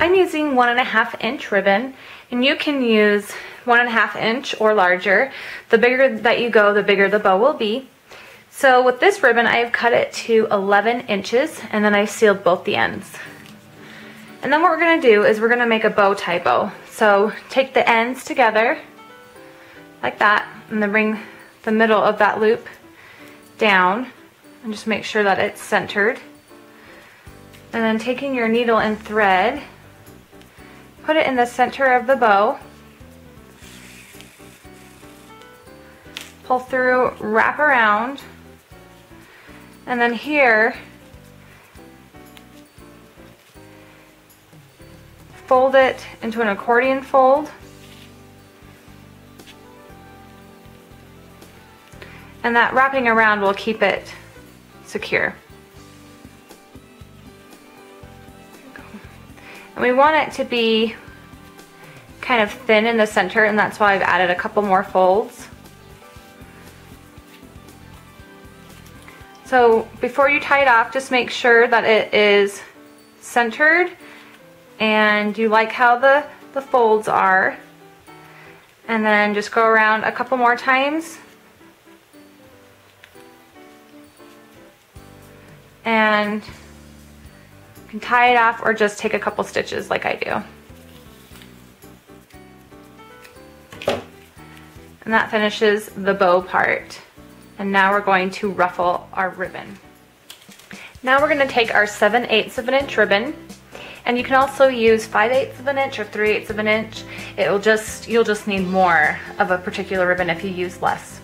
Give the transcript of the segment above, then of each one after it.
I'm using 1.5 inch ribbon, and you can use 1.5 inch or larger. The bigger that you go, the bigger the bow will be. So with this ribbon, I've cut it to 11 inches, and then I sealed both the ends. And then what we're gonna do is we're gonna make a bow tie bow. So take the ends together, like that, and then bring the middle of that loop down, and just make sure that it's centered. And then taking your needle and thread, put it in the center of the bow, pull through, wrap around, and then here, fold it into an accordion fold, and that wrapping around will keep it secure. And we want it to be kind of thin in the center, and that's why I've added a couple more folds. So before you tie it off, just make sure that it is centered and you like how the folds are. And then just go around a couple more times. And you can tie it off or just take a couple stitches like I do. And that finishes the bow part. And now we're going to ruffle our ribbon. Now we're going to take our 7/8 of an inch ribbon, and you can also use 5/8 of an inch or 3/8 of an inch. You'll just need more of a particular ribbon if you use less.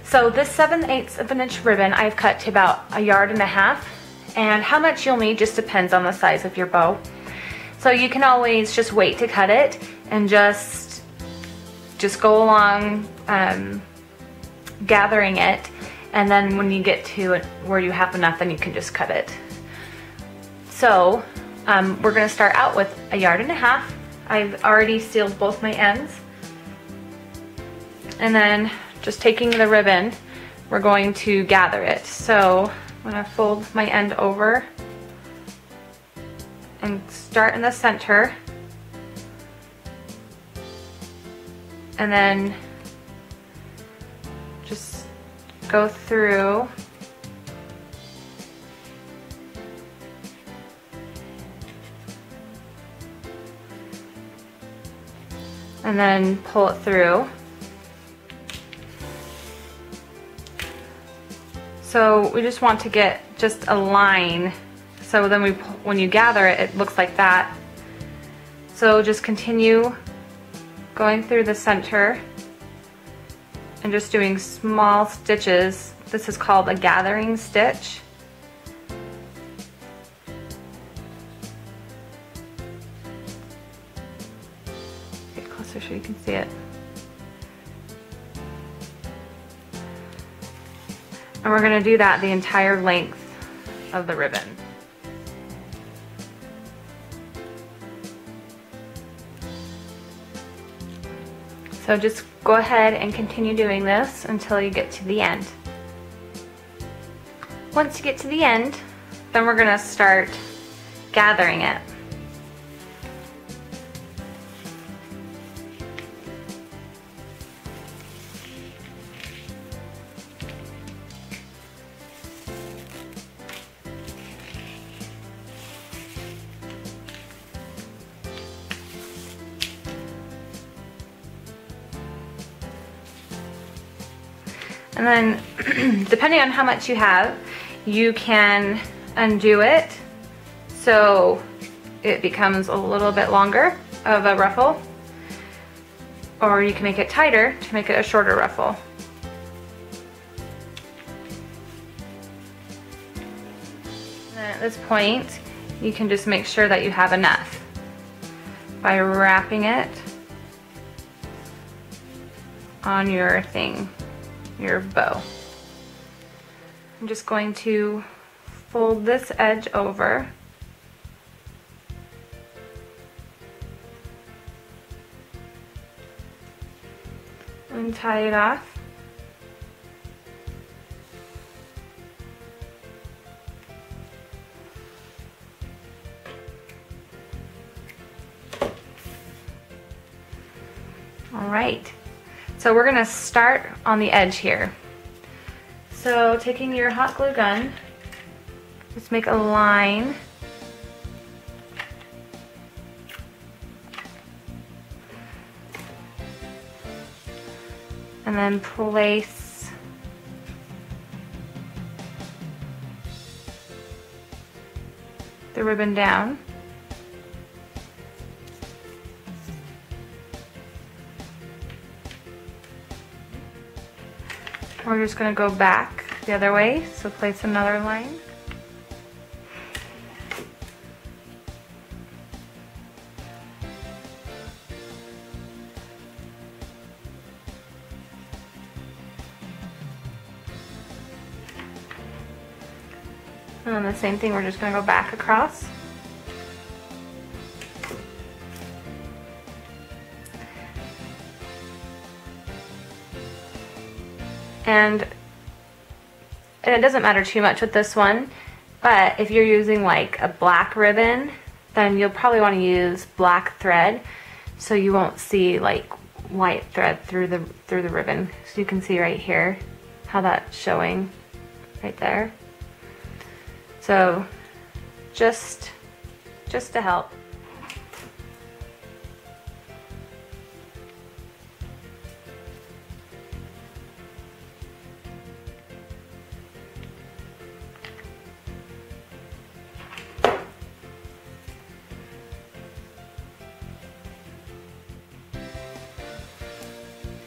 So this 7/8 of an inch ribbon I've cut to about 1.5 yards, and how much you'll need just depends on the size of your bow. So you can always just wait to cut it and just go along gathering it, and then when you get to it where you have enough, then you can just cut it. So we're going to start out with 1.5 yards. I've already sealed both my ends, and then just taking the ribbon, we're going to gather it. So I'm going to fold my end over and start in the center, and then just go through and then pull it through. So we just want to get just a line, so then when you gather it, it looks like that. So just continue going through the center and just doing small stitches. This is called a gathering stitch. Get closer so you can see it. And we're going to do that the entire length of the ribbon. So just go ahead and continue doing this until you get to the end. Once you get to the end, then we're going to start gathering it. And then, depending on how much you have, you can undo it so it becomes a little bit longer of a ruffle, or you can make it tighter to make it a shorter ruffle. And then at this point, you can just make sure that you have enough by wrapping it on your thing, your bow. I'm just going to fold this edge over and tie it off. All right, so we're gonna start on the edge here. So taking your hot glue gun, just make a line. And then place the ribbon down. We're just going to go back the other way, so place another line. And then the same thing, we're just going to go back across. And it doesn't matter too much with this one, but if you're using like a black ribbon, then you'll probably want to use black thread so you won't see like white thread through the ribbon. So you can see right here how that's showing right there. So just to help.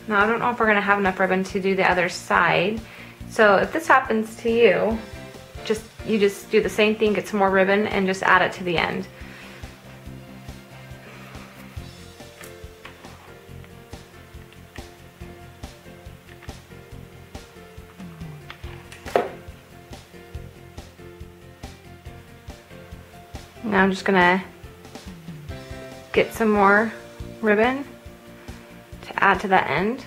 Now I don't know if we're gonna have enough ribbon to do the other side. So if this happens to you, you just do the same thing, get some more ribbon and just add it to the end. Now I'm just gonna get some more ribbon to add to that end.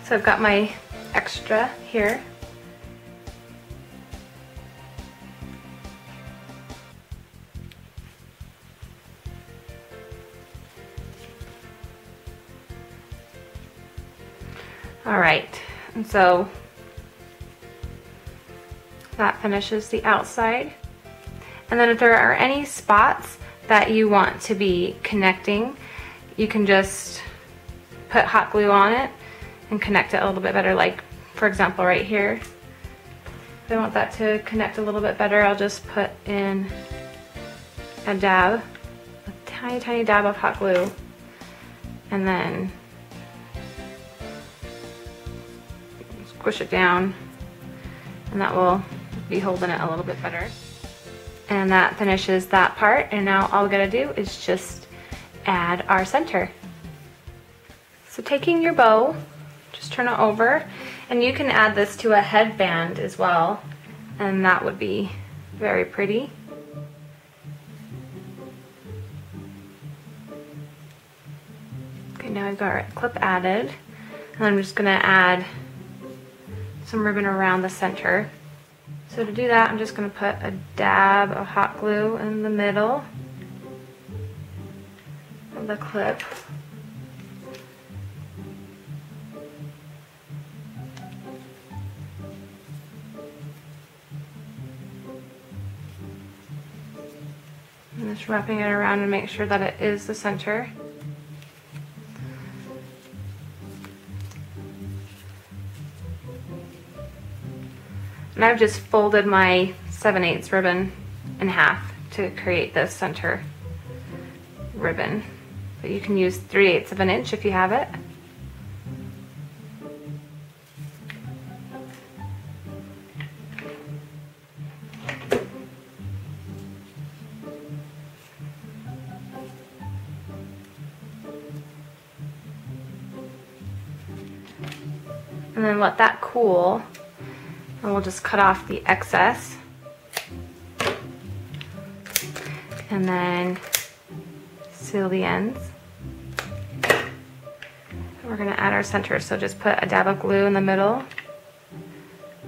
So I've got my extra here. All right, and so that finishes the outside. And then if there are any spots that you want to be connecting, you can just put hot glue on it and connect it a little bit better. Like for example right here, if I want that to connect a little bit better, I'll just put in a dab, a tiny dab of hot glue, and then squish it down, and that will be holding it a little bit better. And that finishes that part, and now all we gotta do is just add our center. So taking your bow, just turn it over, and you can add this to a headband as well, and that would be very pretty. Okay, now I've got our clip added, and I'm just gonna add some ribbon around the center. So to do that, I'm just going to put a dab of hot glue in the middle of the clip. I'm just wrapping it around to make sure that it is the center. And I've just folded my 7/8 ribbon in half to create this center ribbon. But you can use 3/8 of an inch if you have it. And then let that cool. And we'll just cut off the excess. And then seal the ends. And we're gonna add our center. So just put a dab of glue in the middle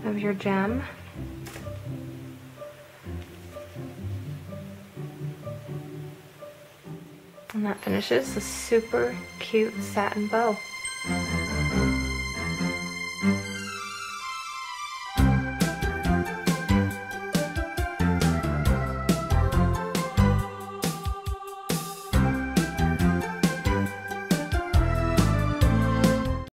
of your gem. And that finishes a super cute satin bow.